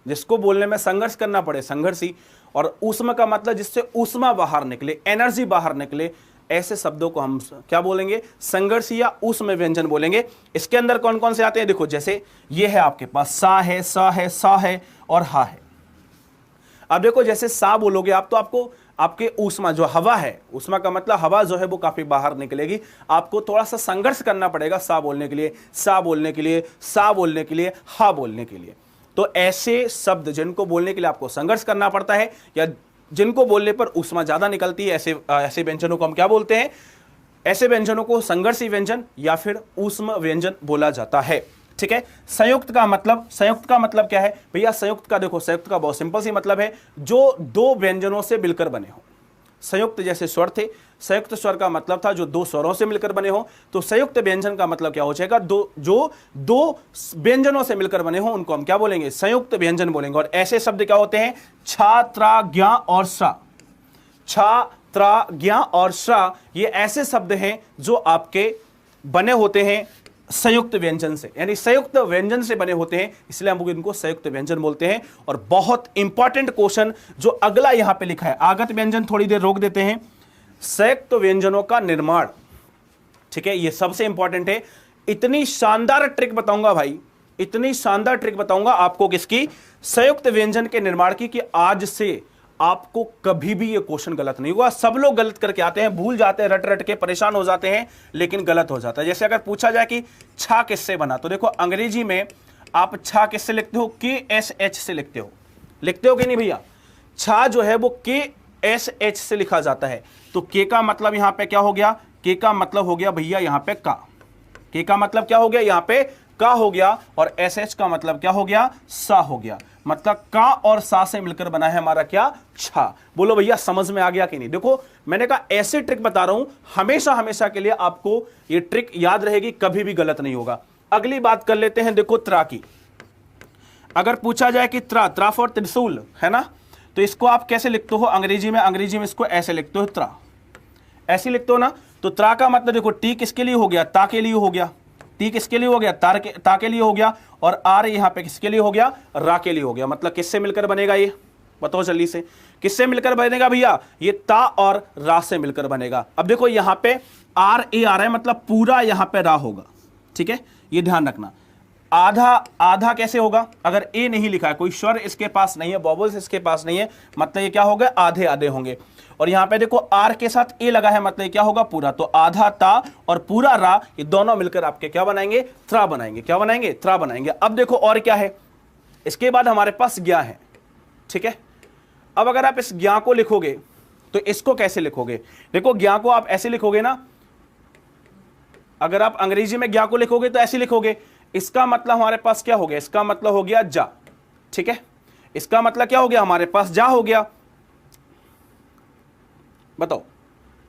जिसको बोलने में संघर्ष करना पड़े, संघर्षी। और ऊष्म का मतलब जिससे ऊष्मा बाहर निकले, एनर्जी बाहर निकले, ऐसे शब्दों को हम क्या बोलेंगे, संघर्ष या ऊष्म व्यंजन बोलेंगे। इसके अंदर कौन कौन से आते हैं, देखो जैसे ये है आपके पास सा है, सा है, सा है और हा है। अब देखो जैसे सा बोलोगे आप तो आपको आपके ऊष्मा जो हवा है, ऊष्मा का मतलब हवा जो है वो काफी बाहर निकलेगी, आपको थोड़ा सा संघर्ष करना पड़ेगा सा बोलने के लिए, सा बोलने के लिए, सा बोलने के लिए, हा बोलने के लिए। तो ऐसे शब्द जिनको बोलने के लिए आपको संघर्ष करना पड़ता है या जिनको बोलने पर ऊष्मा ज्यादा निकलती है, ऐसे व्यंजनों को हम क्या बोलते हैं, ऐसे व्यंजनों को संघर्षी व्यंजन या फिर ऊष्म व्यंजन बोला जाता है। ठीक है, संयुक्त का मतलब क्या है भैया, संयुक्त का देखो, संयुक्त का बहुत सिंपल सी मतलब है जो दो व्यंजनों से मिलकर बने हो। संयुक्त जैसे स्वर थे, संयुक्त स्वर का मतलब था जो दो स्वरों से मिलकर बने हो। तो संयुक्त व्यंजन का मतलब क्या हो जाएगा, जो दो व्यंजनों से मिलकर बने हो उनको हम क्या बोलेंगे, संयुक्त व्यंजन बोलेंगे। और ऐसे शब्द क्या होते हैं, छा, त्रा, ज्ञा और सा। छा, त्रा, ज्ञा और सा, ये ऐसे शब्द हैं जो आपके बने होते हैं संयुक्त व्यंजन से, यानी संयुक्त व्यंजन से बने होते हैं, इसलिए हम इनको संयुक्त व्यंजन बोलते हैं। और बहुत इंपॉर्टेंट क्वेश्चन जो अगला यहां पे लिखा है, आगत व्यंजन थोड़ी देर रोक देते हैं, संयुक्त व्यंजनों का निर्माण। ठीक है, ये सबसे इंपॉर्टेंट है। इतनी शानदार ट्रिक बताऊंगा भाई, इतनी शानदार ट्रिक बताऊंगा आपको किसकी, संयुक्त व्यंजन के निर्माण की, कि आज से आपको कभी भी ये क्वेश्चन गलत नहीं हुआ। सब लोग गलत करके आते हैं, भूल जाते हैं, रट रट के परेशान हो जाते हैं, लेकिन गलत हो जाता है। जैसे अगर पूछा जाए कि छा किससे बना, तो देखो अंग्रेजी में आप छा किससे लिखते हो, KSH से लिखते हो कि नहीं भैया। छा जो है वो KSH से लिखा जाता है। तो के का मतलब यहां पे क्या हो गया, के का मतलब हो गया भैया यहां पे का, के का मतलब क्या हो गया, यहां पे का हो गया, और SH का मतलब क्या हो गया, सा हो गया। मतलब का और सा से मिलकर बना है हमारा क्या, छा। बोलो भैया समझ में आ गया कि नहीं। देखो मैंने कहा ऐसे ट्रिक बता रहा हूं, हमेशा हमेशा के लिए आपको ये ट्रिक याद रहेगी, कभी भी गलत नहीं होगा। अगली बात कर लेते हैं, देखो त्रा की। अगर पूछा जाए कि त्रा फॉर त्रिशूल है ना, तो इसको आप कैसे लिखते हो अंग्रेजी में इसको ऐसे लिखते हो, त्रा ऐसे लिखते हो ना। तो त्रा का मतलब देखो, टी किसके लिए हो गया, ता के लिए हो गया, टी किसके लिए हो गया, ता के लिए हो गया, और आर यहां पे किसके लिए हो गया, रा के लिए हो गया। मतलब किससे मिलकर बनेगा ये, बताओ जल्दी से, किससे मिलकर बनेगा भैया, ये ता और रा से मिलकर बनेगा। अब देखो यहां पे आर ए आ रहा है, मतलब पूरा यहां पे रा होगा। ठीक है, ये ध्यान रखना। आधा कैसे होगा, अगर ए नहीं लिखा है, कोई स्वर इसके पास नहीं है, बॉबल्स इसके पास नहीं है, मतलब ये क्या होगा, आधे आधे होंगे। और यहां पे देखो आर के साथ ए लगा है, मतलब क्या होगा, पूरा। तो आधा ता और पूरा रा, ये दोनों मिलकर आपके क्या बनाएंगे, त्रा बनाएंगे। क्या बनाएंगे, त्रा बनाएंगे। अब देखो और क्या है, इसके बाद हमारे पास ज्ञा है, ठीक है। अब अगर आप इस ज्ञा को लिखोगे तो इसको कैसे लिखोगे? देखो ज्ञा को आप ऐसे लिखोगे ना, अगर आप अंग्रेजी में ज्ञा को लिखोगे तो ऐसे लिखोगे। इसका मतलब हमारे पास क्या हो गया? इसका मतलब हो गया जा, ठीक है। इसका मतलब क्या हो गया? हमारे पास जा हो गया। बताओ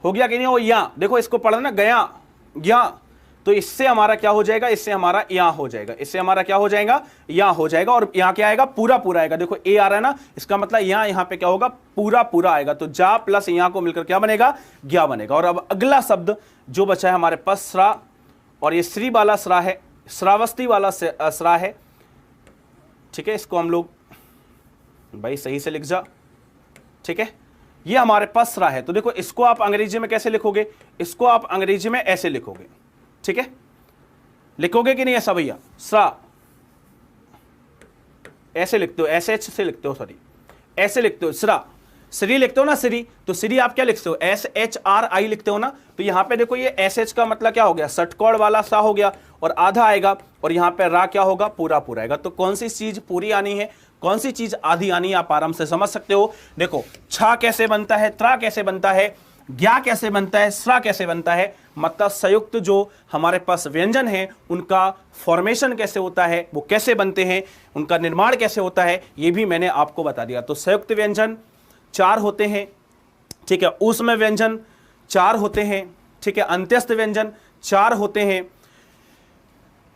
हो गया कि नहीं? हो या देखो इसको पढ़ना ना, गया ज्ञा, तो इससे हमारा क्या हो जाएगा? इससे हमारा या हो जाएगा। इससे हमारा क्या हो जाएगा? या हो जाएगा। और यहां क्या आएगा? पूरा पूरा आएगा। देखो ए आ रहा है ना, इसका मतलब यहां पे क्या होगा? पूरा पूरा आएगा। तो जा प्लस यहां को मिलकर क्या बनेगा? ज्ञा बनेगा। और अब अगला शब्द जो बचा है हमारे पास स्रा, और ये श्री वाला स्रा है, श्रावस्ती वाला स्रा है, ठीक है। इसको हम लोग भाई सही से लिख जा, ठीक है। ये हमारे पास स्रा है। तो देखो इसको आप अंग्रेजी में कैसे लिखोगे? इसको आप अंग्रेजी में ऐसे लिखोगे, ठीक है। लिखोगे कि नहीं ऐसा भैया? स्रा ऐसे लिखते हो, ऐसे एच से लिखते हो, सॉरी ऐसे लिखते हो, स्रा। श्री लिखते हो ना, श्री, तो श्री आप क्या लिखते हो? SHRI लिखते हो ना। तो यहां पे देखो ये SH का मतलब क्या हो गया? षटकोण वाला सा हो गया, और आधा आएगा, और यहां पे रा क्या होगा? पूरा पूरा आएगा। तो कौन सी चीज पूरी आनी है, कौन सी चीज आधी आनी है, आप आराम से समझ सकते हो। देखो छा कैसे बनता है, त्रा कैसे बनता है, ज्ञा कैसे बनता है, स्रा कैसे बनता है, मतलब संयुक्त जो हमारे पास व्यंजन है उनका फॉर्मेशन कैसे होता है, वो कैसे बनते हैं, उनका निर्माण कैसे होता है, ये भी मैंने आपको बता दिया। तो संयुक्त व्यंजन 4 होते हैं, ठीक है। ऊष्म व्यंजन 4 होते हैं, ठीक है। अंत्यस्थ व्यंजन 4 होते हैं।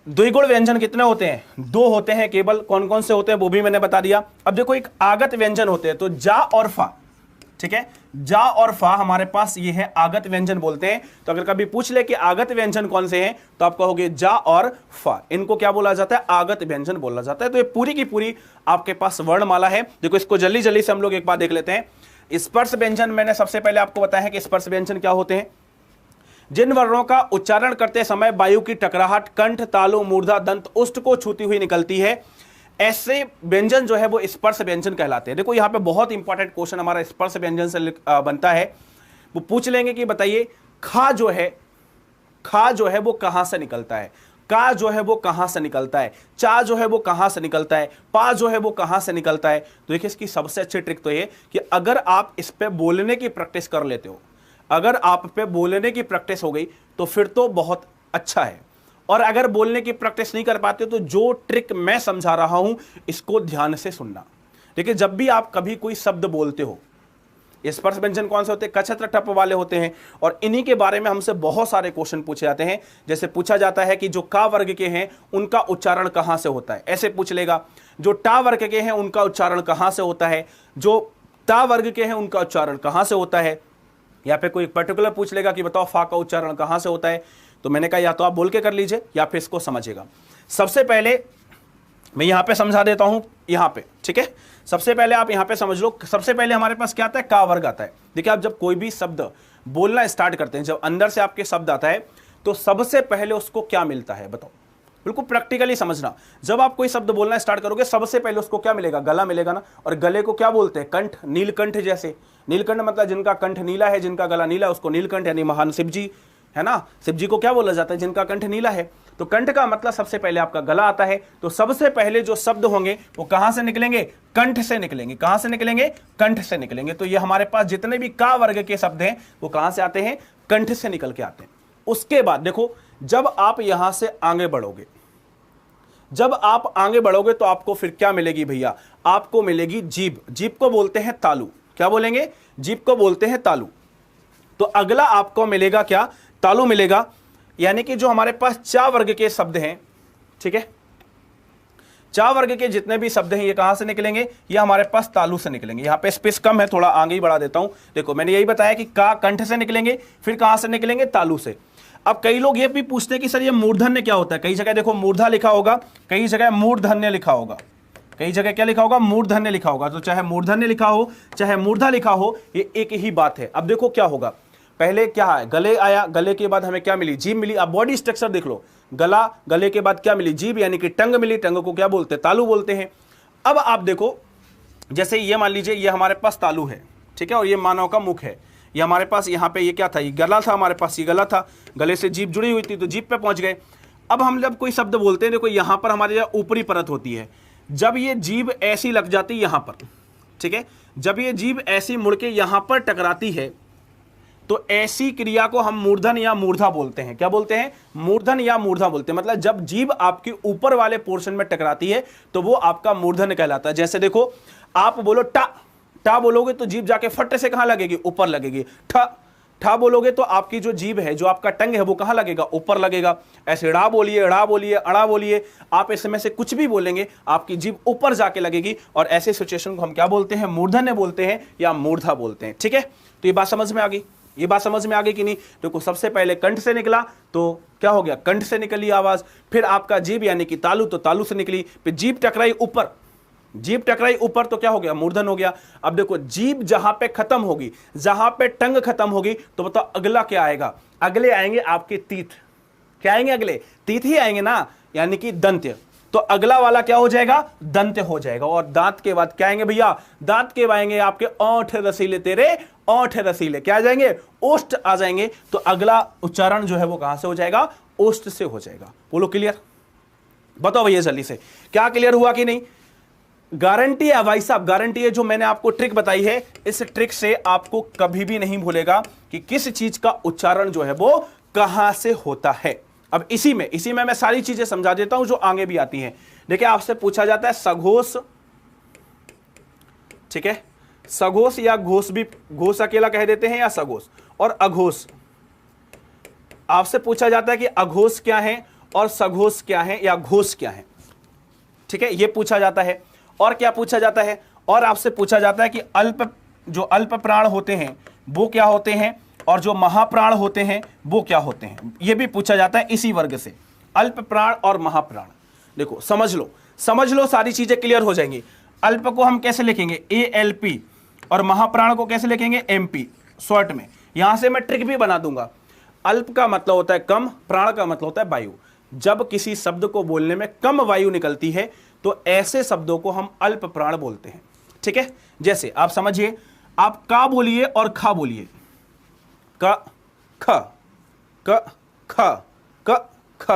द्विगुण व्यंजन कितने होते हैं? 2 होते हैं केवल। कौन कौन से होते हैं वो भी मैंने बता दिया। अब देखो एक आगत व्यंजन होते हैं, तो जा और फा, ठीक है। जा और फा हमारे पास ये है आगत व्यंजन बोलते हैं। तो अगर कभी पूछ ले कि आगत व्यंजन कौन से हैं, तो आप कहोगे जा और फा, इनको क्या बोला जाता है? आगत व्यंजन बोला जाता है। तो ये पूरी की पूरी आपके पास वर्णमाला है। देखो इसको जल्दी जल्दी से हम लोग एक बार देख लेते हैं। स्पर्श व्यंजन मैंने सबसे पहले आपको बताया है कि स्पर्श व्यंजन क्या होते हैं। जिन वर्णों का उच्चारण करते समय वायु की टकराहट कंठ, तालु, मूर्धा, दंत, उष्ट को छूती हुई निकलती है, ऐसे व्यंजन जो है वो स्पर्श व्यंजन कहलाते हैं। देखो यहाँ पे बहुत इंपॉर्टेंट क्वेश्चन हमारा स्पर्श व्यंजन से बनता है। वो पूछ लेंगे कि बताइए खा जो है वो कहां से निकलता है, का जो है वो कहां से निकलता है, चा जो है वो कहां से निकलता है, पा जो है वो कहां से निकलता है। तो देखिए इसकी सबसे अच्छी ट्रिक तो ये कि अगर आप इस पे बोलने की प्रैक्टिस कर लेते हो, अगर आप पे बोलने की प्रैक्टिस हो गई तो फिर तो बहुत अच्छा है। और अगर बोलने की प्रैक्टिस नहीं कर पाते तो जो ट्रिक मैं समझा रहा हूं इसको ध्यान से सुनना। देखिए जब भी आप कभी कोई शब्द बोलते हो, स्पर्श व्यंजन कौन से होते हैं? कछत्र टप वाले होते हैं। और इन्हीं के बारे में हमसे बहुत सारे क्वेश्चन पूछे जाते हैं। जैसे पूछा जाता है कि जो का वर्ग के हैं उनका उच्चारण कहां से होता है, ऐसे पूछ लेगा। जो टा वर्ग के हैं उनका उच्चारण कहां से होता है, जो ता वर्ग के हैं उनका उच्चारण कहां से होता है। या फिर कोई पर्टिकुलर पूछ लेगा कि बताओ फा का उच्चारण कहां से होता है। तो मैंने कहा या तो आप बोल के कर लीजिए या फिर इसको समझिएगा। सबसे पहले मैं यहां पे समझा देता हूं, यहां पे, ठीक है। सबसे पहले आप यहां पे समझ लो। सबसे पहले हमारे पास क्या आता है? का वर्ग आता है। देखिए आप जब कोई भी शब्द बोलना स्टार्ट करते हैं, जब अंदर से आपके शब्द आता है तो सबसे पहले उसको क्या मिलता है? बताओ, बिल्कुल प्रैक्टिकली समझना। जब आप कोई शब्द बोलना स्टार्ट करोगे सबसे पहले उसको क्या मिलेगा? गला मिलेगा ना। और गले को क्या बोलते हैं? कंठ, नीलकंठ। जैसे नीलकंठ मतलब जिनका कंठ नीला है, जिनका गला नीला है उसको नीलकंठ, यानी महान शिव जी है ना। शिव जी को क्या बोला जाता है? जिनका कंठ नीला है। तो कंठ का मतलब सबसे पहले आपका गला आता है। तो सबसे पहले जो शब्द होंगे वो कहां से निकलेंगे? कंठ से निकलेंगे। कहां से निकलेंगे? कंठ से निकलेंगे। तो ये हमारे पास जितने भी का वर्ग के शब्द हैं वो कहां से आते हैं? कंठ से निकल के आते हैं। उसके बाद देखो जब आप यहां से आगे बढ़ोगे, जब आप आगे बढ़ोगे तो आपको फिर क्या मिलेगी भैया? आपको मिलेगी जीभ। जीभ को बोलते हैं तालु। क्या बोलेंगे? जीभ को बोलते हैं तालु। तो अगला आपको मिलेगा क्या? तालु मिलेगा। यानी कि जो हमारे पास चा वर्ग के शब्द हैं, ठीक है, चा वर्ग के जितने भी शब्द हैं ये कहां से निकलेंगे? ये हमारे पास तालु से निकलेंगे। यहां पे स्पेस कम है, थोड़ा आगे ही बढ़ा देता हूं। देखो मैंने यही बताया कि का कंठ से निकलेंगे, फिर कहां से निकलेंगे? तालु से। अब कई लोग ये भी पूछते हैं कि सर ये मूर्धन्य क्या होता है? कई जगह देखो मूर्धा लिखा होगा, कई जगह मूर्धन्य लिखा होगा, कई जगह क्या लिखा होगा? मूर्धन्य लिखा होगा। तो चाहे मूर्धन्य लिखा हो चाहे मूर्धा लिखा हो, ये एक ही बात है। अब देखो क्या होगा, पहले क्या है? गले आया, गले के बाद हमें क्या मिली? जीभ मिली। अब बॉडी स्ट्रक्चर देख लो, गला, गले के बाद क्या मिली? जीभ, यानी कि टंग मिली। टंग को क्या बोलते हैं? तालु बोलते हैं। अब आप देखो जैसे ये मान लीजिए ये हमारे पास तालु है, ठीक है, और ये मानव का मुख है। ये हमारे पास यहाँ पे ये क्या था? ये गला था हमारे पास, ये गला था, गले से जीभ जुड़ी हुई थी तो जीभ पे पहुंच गए। अब हम जब कोई शब्द बोलते हैं, देखो यहाँ पर हमारे ऊपरी परत होती है, जब ये जीभ ऐसी लग जाती यहां पर, ठीक है, जब ये जीभ ऐसी मुड़ के यहां पर टकराती है तो ऐसी क्रिया को हम मूर्धन या मूर्धा बोलते हैं। क्या बोलते हैं? मूर्धन या मूर्धा बोलते हैं। मतलब जब जीभ आपके ऊपर वाले पोर्शन में टकराती है तो वो आपका मूर्धन कहलाता है। जैसे देखो, आप बोलो टा, टा बोलोगे तो जीभ जाके फट से कहां लगेगी? ऊपर लगेगी। ठा, ठा बोलोगे तो आपकी जो जीभ है, जो आपका टंग है, वो कहां लगेगा? ऊपर लगेगा। ऐसे ड़ा बोलिए, ड़ा बोलिए, अड़ा बोलिए, आप इसमें से कुछ भी बोलेंगे आपकी जीभ ऊपर जाके लगेगी, और ऐसे सिचुएशन को हम क्या बोलते हैं? मूर्धन्य बोलते हैं या मूर्धा बोलते हैं। ठीक है, तो ये बात समझ में आ गई? ये बात समझ में आ गई कि नहीं? देखो, सबसे पहले कंठ से निकला तो क्या हो गया? कंठ से निकली आवाज। फिर आपका जीभ यानी कि तालु, तो तालु से निकली। फिर जीभ टकराई ऊपर, जीभ टकराई ऊपर तो क्या हो गया? मूर्धन हो गया। अब देखो, जीभ जहां पे खत्म होगी, जहां पे टंग खत्म होगी, तो बताओ अगला क्या आएगा? अगले आएंगे आपके तीत। क्या आएंगे? अगले तीत ही आएंगे ना, यानी कि दंत्य। तो अगला वाला क्या हो जाएगा? दंत्य हो जाएगा। और दांत के बाद क्या आएंगे भैया? दांत के आएंगे आपके ओठ रसीले, तेरे ओठ रसीले। क्या आ जाएंगे? ओष्ठ आ जाएंगे। तो अगला उच्चारण जो है वो कहां से हो जाएगा? ओष्ठ से हो जाएगा। बोलो क्लियर? बताओ भैया जल्दी से, क्या क्लियर हुआ कि नहीं? गारंटी है भाई साहब, गारंटी है। जो मैंने आपको ट्रिक बताई है, इस ट्रिक से आपको कभी भी नहीं भूलेगा कि किस चीज का उच्चारण जो है वो कहां से होता है। अब इसी में मैं सारी चीजें समझा देता हूं जो आगे भी आती हैं। देखिए, आपसे पूछा जाता है सघोष, ठीक है, सघोष या घोष भी, घोष अकेला कह देते हैं, या सघोष और अघोष। आपसे पूछा जाता है कि अघोष क्या है और सघोष क्या है या घोष क्या है। ठीक है, यह पूछा जाता है। और क्या पूछा जाता है? और आपसे पूछा जाता है कि जो अल्प प्राण होते हैं वो क्या होते हैं, और जो महाप्राण होते हैं वो क्या होते हैं। यह भी पूछा जाता है इसी वर्ग से, अल्प प्राण और महाप्राण। देखो, समझ लो, सारी चीजें क्लियर हो जाएंगी। अल्प को हम कैसे लिखेंगे? ALP, और महाप्राण को कैसे लिखेंगे? MP, शॉर्ट में। यहां से मैं ट्रिक भी बना दूंगा। अल्प का मतलब होता है कम, प्राण का मतलब होता है वायु। जब किसी शब्द को बोलने में कम वायु निकलती है तो ऐसे शब्दों को हम अल्प प्राण बोलते हैं। ठीक है, जैसे आप समझिए, आप का बोलिए और खा बोलिए। क ख क ख क ख,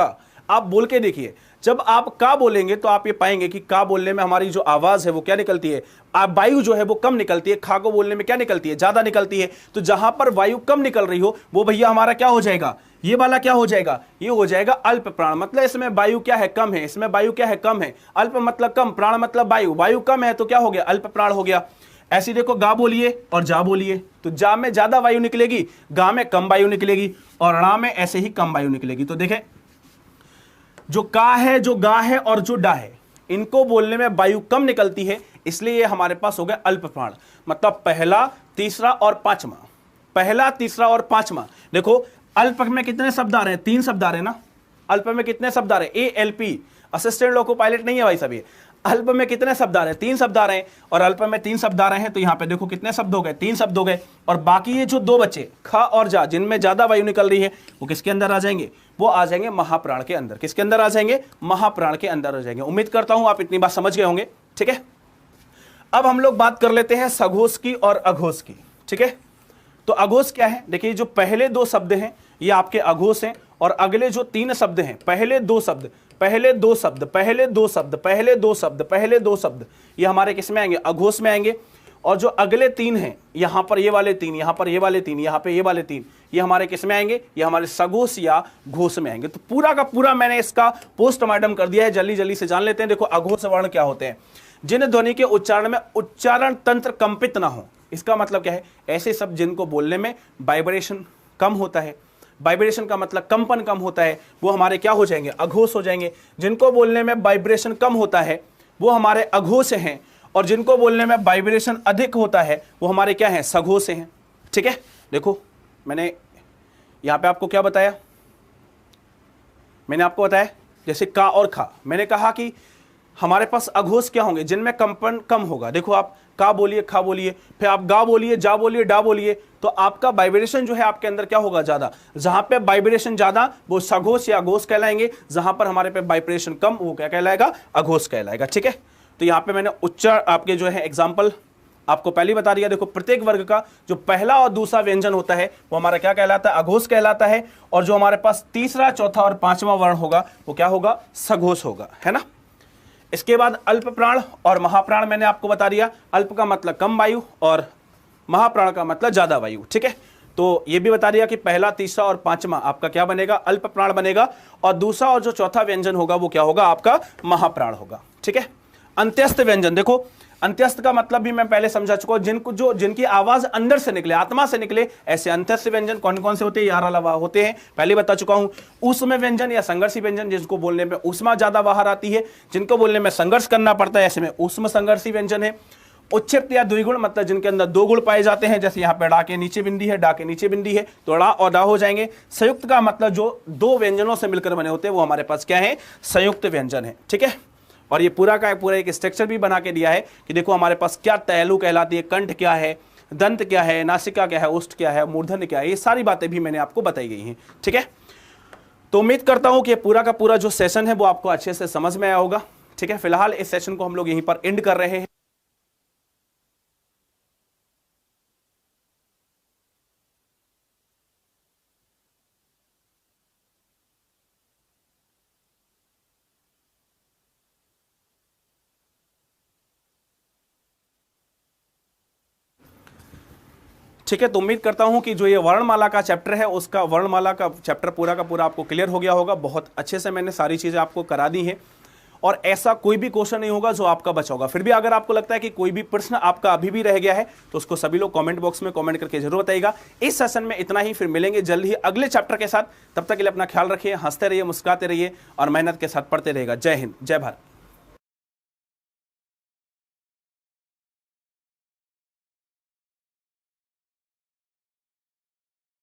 आप बोल के देखिए। जब आप का बोलेंगे तो आप ये पाएंगे कि का बोलने में हमारी जो आवाज है वो क्या निकलती है? वायु जो है वो कम निकलती है। खा को बोलने में क्या निकलती है? ज्यादा निकलती है। तो जहां पर वायु कम निकल रही हो वो भैया हमारा क्या हो जाएगा? ये वाला क्या हो जाएगा? ये हो जाएगा अल्प प्राण। मतलब इसमें वायु क्या है? कम है। इसमें वायु क्या है? कम है। अल्प मतलब कम, प्राण मतलब वायु, वायु कम है तो क्या हो गया? अल्प प्राण हो गया। ऐसे देखो, गा बोलिए और जा बोलिए, तो जा में ज्यादा वायु निकलेगी, गा में कम वायु निकलेगी, और ड़ा में ऐसे ही कम वायु निकलेगी। तो देखें, जो का है, जो गा है और जो डा है, इनको बोलने में वायु कम निकलती है, इसलिए ये हमारे पास हो गया अल्प प्राण। मतलब पहला, तीसरा और पांचवा। पहला, तीसरा और पांचवा। देखो, अल्प में कितने शब्द आ रहे हैं? 3 शब्द आ रहे हैं ना। अल्प में कितने शब्द आ रहे हैं? ALP, असिस्टेंट लोको पायलट नहीं है भाई साहब। ये अल्प में कितने शब्द आ रहे हैं? 3 शब्द आ रहे हैं। और अल्प में 3 शब्द आ रहे हैं, तो यहां पे देखो कितने शब्द हो गए? 3 शब्द हो गए। और बाकी ये जो 2 बचे, ख और जा, जिनमें ज्यादा वायु निकल रही है, वो किसके अंदर आ जाएंगे? वो आ जाएंगे महाप्राण के अंदर। किसके अंदर आ जाएंगे? महाप्राण के अंदर आ जाएंगे। उम्मीद करता हूं आप इतनी बात समझ गए होंगे। ठीक है, अब हम लोग बात कर लेते हैं सघोष की और अघोष की। ठीक है, तो अघोष क्या है? देखिए, जो पहले 2 शब्द हैं ये आपके अघोष हैं, और अगले जो 3 शब्द हैं, पहले 2 शब्द, पहले 2 शब्द, पहले 2 शब्द, पहले 2 शब्द, पहले 2 शब्द, ये हमारे किस में आएंगे? अघोष में आएंगे। और जो अगले 3 हैं, यहां पर ये वाले 3, यहां पर ये वाले 3, यहां पे ये वाले 3, ये हमारे किस में आएंगे? ये हमारे सघोष या घोष में आएंगे। तो पूरा का पूरा मैंने इसका पोस्टमार्टम कर दिया है। जल्दी जल्दी से जान लेते हैं। देखो, अघोष वर्ण क्या होते हैं? जिन ध्वनि के उच्चारण में उच्चारण तंत्र कंपित ना हो। इसका मतलब क्या है? ऐसे शब्द जिनको बोलने में वाइब्रेशन कम होता है। वाइब्रेशन का मतलब कंपन कम होता है, वो हमारे क्या हो जाएंगे? अघोष हो जाएंगे। जिनको बोलने में वाइब्रेशन कम होता है वो हमारे अघोष हैं, और जिनको बोलने में वाइब्रेशन अधिक होता है वो हमारे क्या हैं? सघोष हैं। ठीक है, देखो, मैंने यहां पे आपको क्या बताया? मैंने आपको बताया जैसे का और खा, मैंने कहा कि हमारे पास अघोष क्या होंगे? जिनमें कंपन कम होगा। देखो, आप का बोलिए, खा बोलिए, फिर आप गा बोलिए, जा बोलिए, डा बोलिए, तो आपका वाइब्रेशन जो है आपके अंदर क्या होगा? ज्यादा। जहां पे वाइब्रेशन ज्यादा वो सघोष या अघोष कहलाएंगे, जहां पर हमारे पे वाइब्रेशन कम वो क्या कहलाएगा? अघोष कहलाएगा। ठीक है, तो यहां पे मैंने उच्चारण आपके जो है एग्जाम्पल आपको पहले बता दिया। देखो, प्रत्येक वर्ग का जो पहला और दूसरा व्यंजन होता है वो हमारा क्या कहलाता है? अघोष कहलाता है। और जो हमारे पास तीसरा, चौथा और पांचवा वर्ण होगा वो क्या होगा? सघोष होगा, है ना। इसके बाद अल्प प्राण और महाप्राण मैंने आपको बता दिया। अल्प का मतलब कम वायु और महाप्राण का मतलब ज्यादा वायु, ठीक है। तो ये भी बता दिया कि पहला, तीसरा और पांचवा आपका क्या बनेगा, अल्प प्राण बनेगा, और दूसरा और जो चौथा व्यंजन होगा वो क्या होगा, आपका महाप्राण होगा, ठीक है। अंत्यस्थ व्यंजन, देखो अंत्यस्थ का मतलब भी मैं पहले समझा चुका हूं, जिनकी आवाज अंदर से निकले, आत्मा से निकले, ऐसे अंत्यस्थ व्यंजन कौन कौन से होते हैं, 11 होते हैं, पहले बता चुका हूं। ऊष्म व्यंजन या संघर्षी व्यंजन, जिसको बोलने में ऊष्मा ज्यादा बाहर आती है, जिनको बोलने में संघर्ष करना पड़ता है, ऐसे में ऊष्म संघर्षी व्यंजन है। उच्छिष्ट या द्विगुण, मतलब जिनके अंदर दो गुण पाए जाते हैं, जैसे यहाँ पे डा के नीचे बिंदी है, डा के नीचे बिंदी है, तो डा और डा हो जाएंगे। संयुक्त का मतलब जो दो व्यंजनों से मिलकर बने होते हैं, वो हमारे पास क्या है, संयुक्त व्यंजन है, ठीक है। और ये पूरा का पूरा एक स्ट्रक्चर भी बना के दिया है कि देखो हमारे पास क्या तैलु कहलाती है, कंठ क्या है, दंत क्या है, नासिका क्या है, उष्ठ क्या है, मूर्धन्य क्या है, ये सारी बातें भी मैंने आपको बताई गई हैं, ठीक है। तो उम्मीद करता हूं कि पूरा का पूरा जो सेशन है वो आपको अच्छे से समझ में आया होगा, ठीक है। फिलहाल इस सेशन को हम लोग यहीं पर एंड कर रहे हैं। ठीक है, तो उम्मीद करता हूं कि जो ये वर्णमाला का चैप्टर है, उसका वर्णमाला का चैप्टर पूरा का पूरा आपको क्लियर हो गया होगा। बहुत अच्छे से मैंने सारी चीजें आपको करा दी हैं, और ऐसा कोई भी क्वेश्चन नहीं होगा जो आपका बचा होगा। फिर भी अगर आपको लगता है कि कोई भी प्रश्न आपका अभी भी रह गया है, तो उसको सभी लोग कमेंट बॉक्स में कमेंट करके जरूर बताइएगा। इस सेशन में इतना ही, फिर मिलेंगे जल्द ही अगले चैप्टर के साथ। तब तक के लिए अपना ख्याल रखिए, हंसते रहिए, मुस्कुराते रहिए और मेहनत के साथ पढ़ते रहिएगा। जय हिंद, जय भारत।